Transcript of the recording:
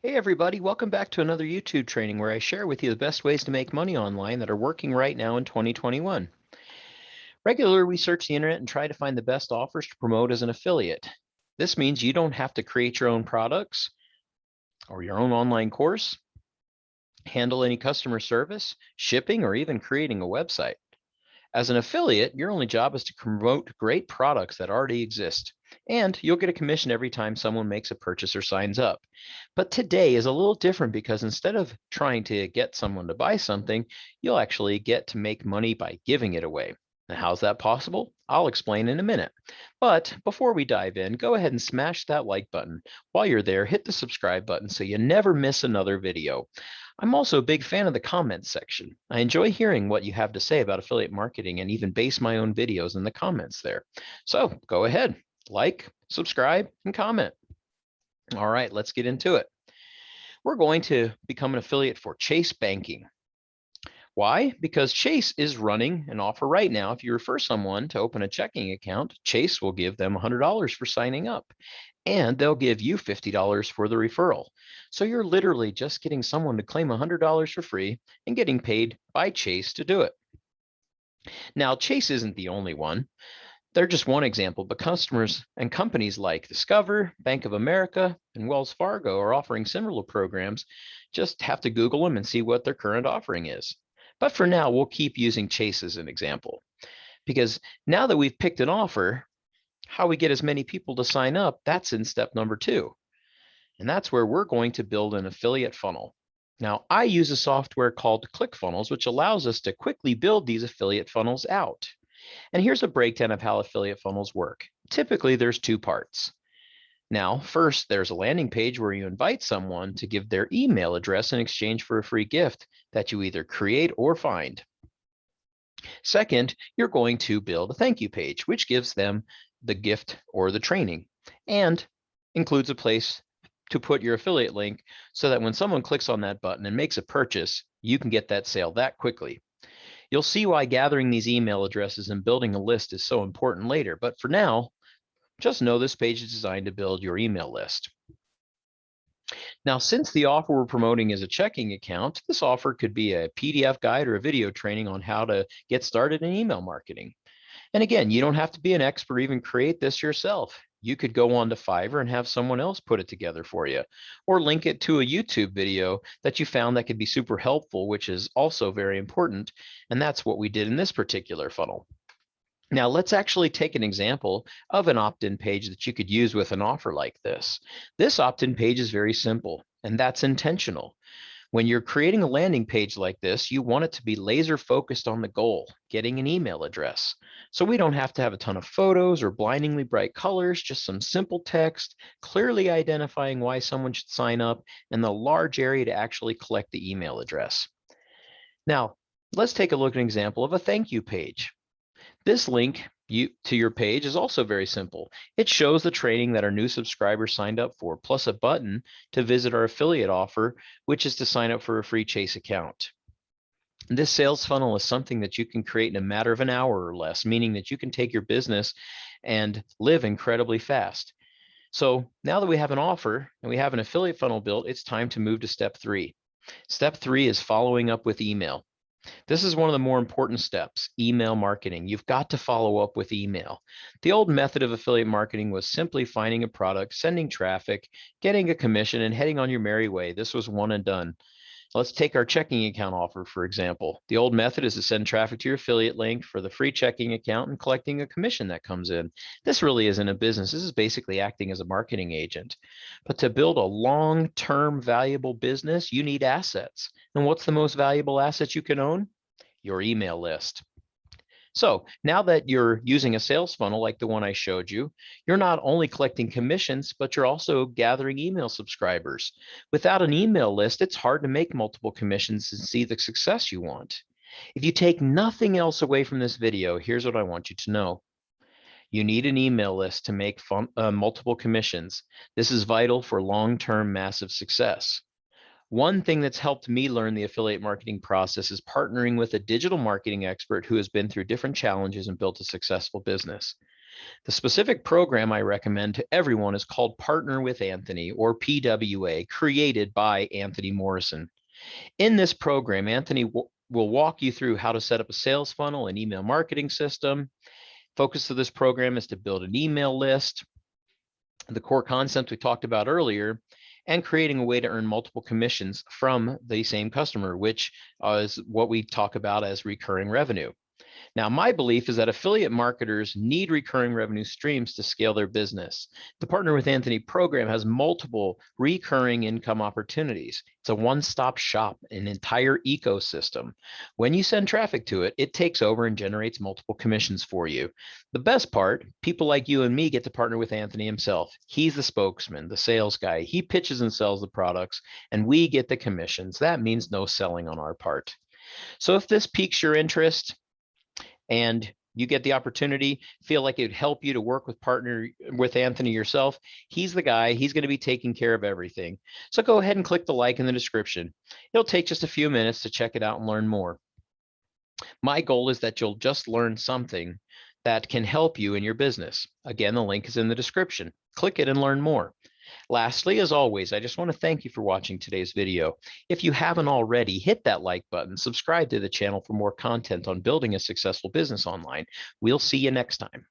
Hey everybody, welcome back to another YouTube training where I share with you the best ways to make money online that are working right now in 2021. Regularly, we search the internet and try to find the best offers to promote as an affiliate. This means you don't have to create your own products or your own online course, handle any customer service, shipping, or even creating a website. As an affiliate, your only job is to promote great products that already exist, and you'll get a commission every time someone makes a purchase or signs up. But today is a little different because instead of trying to get someone to buy something, you'll actually get to make money by giving it away. Now, how's that possible? I'll explain in a minute. But before we dive in, go ahead and smash that like button. While you're there, hit the subscribe button so you never miss another video. I'm also a big fan of the comments section. I enjoy hearing what you have to say about affiliate marketing and even base my own videos in the comments there. So go ahead, like, subscribe, and comment. All right, let's get into it. We're going to become an affiliate for Chase Banking. Why? Because Chase is running an offer right now. If you refer someone to open a checking account, Chase will give them $100 for signing up, and they'll give you $50 for the referral. So you're literally just getting someone to claim $100 for free and getting paid by Chase to do it. Now, Chase isn't the only one. They're just one example, but customers and companies like Discover, Bank of America, and Wells Fargo are offering similar programs. Just have to Google them and see what their current offering is. But for now, we'll keep using Chase as an example because now that we've picked an offer, how we get as many people to sign up, that's in step number 2. And that's where we're going to build an affiliate funnel. Now, I use a software called ClickFunnels, which allows us to quickly build these affiliate funnels out. And here's a breakdown of how affiliate funnels work. Typically, there's 2 parts. Now, first, there's a landing page where you invite someone to give their email address in exchange for a free gift that you either create or find. Second, you're going to build a thank you page, which gives them the gift or the training and includes a place to put your affiliate link so that when someone clicks on that button and makes a purchase, you can get that sale that quickly. You'll see why gathering these email addresses and building a list is so important later, but for now, just know this page is designed to build your email list. Now, since the offer we're promoting is a checking account, this offer could be a PDF guide or a video training on how to get started in email marketing. And again, you don't have to be an expert or even create this yourself. You could go on to Fiverr and have someone else put it together for you, or link it to a YouTube video that you found that could be super helpful, which is also very important. And that's what we did in this particular funnel. Now, let's actually take an example of an opt-in page that you could use with an offer like this. This opt-in page is very simple, and that's intentional. When you're creating a landing page like this, you want it to be laser focused on the goal, getting an email address. So we don't have to have a ton of photos or blindingly bright colors, just some simple text, clearly identifying why someone should sign up, and the large area to actually collect the email address. Now, let's take a look at an example of a thank you page. This link to your page is also very simple. It shows the training that our new subscribers signed up for, plus a button to visit our affiliate offer, which is to sign up for a free Chase account. This sales funnel is something that you can create in a matter of an hour or less, meaning that you can take your business and live incredibly fast. So now that we have an offer and we have an affiliate funnel built, it's time to move to step 3. Step 3 is following up with email. This is one of the more important steps, email marketing. You've got to follow up with email. The old method of affiliate marketing was simply finding a product, sending traffic, getting a commission, and heading on your merry way. This was one and done. Let's take our checking account offer, for example. The old method is to send traffic to your affiliate link for the free checking account and collecting a commission that comes in. This really isn't a business. This is basically acting as a marketing agent. But to build a long-term valuable business, you need assets. And what's the most valuable asset you can own? Your email list. So now that you're using a sales funnel like the one I showed you, you're not only collecting commissions, but you're also gathering email subscribers. Without an email list, it's hard to make multiple commissions and see the success you want. If you take nothing else away from this video, here's what I want you to know. You need an email list to make multiple commissions. This is vital for long-term massive success. One thing that's helped me learn the affiliate marketing process is partnering with a digital marketing expert who has been through different challenges and built a successful business. The specific program I recommend to everyone is called Partner with Anthony, or PWA, created by Anthony Morrison. In this program, Anthony will walk you through how to set up a sales funnel and email marketing system. Focus of this program is to build an email list, the core concept we talked about earlier, and creating a way to earn multiple commissions from the same customer, which is what we talk about as recurring revenue. Now, my belief is that affiliate marketers need recurring revenue streams to scale their business. The Partner with Anthony program has multiple recurring income opportunities. It's a one-stop shop, an entire ecosystem. When you send traffic to it, it takes over and generates multiple commissions for you. The best part, people like you and me get to partner with Anthony himself. He's the spokesman, the sales guy. He pitches and sells the products, and we get the commissions. That means no selling on our part. So if this piques your interest, and you get the opportunity, feel like it would help you to work with partner with Anthony yourself, he's the guy. He's going to be taking care of everything. So go ahead and click the like in the description. It'll take just a few minutes to check it out and learn more. My goal is that you'll just learn something that can help you in your business. Again, the link is in the description. Click it and learn more. Lastly, as always, I just want to thank you for watching today's video. If you haven't already, hit that like button, subscribe to the channel for more content on building a successful business online. We'll see you next time.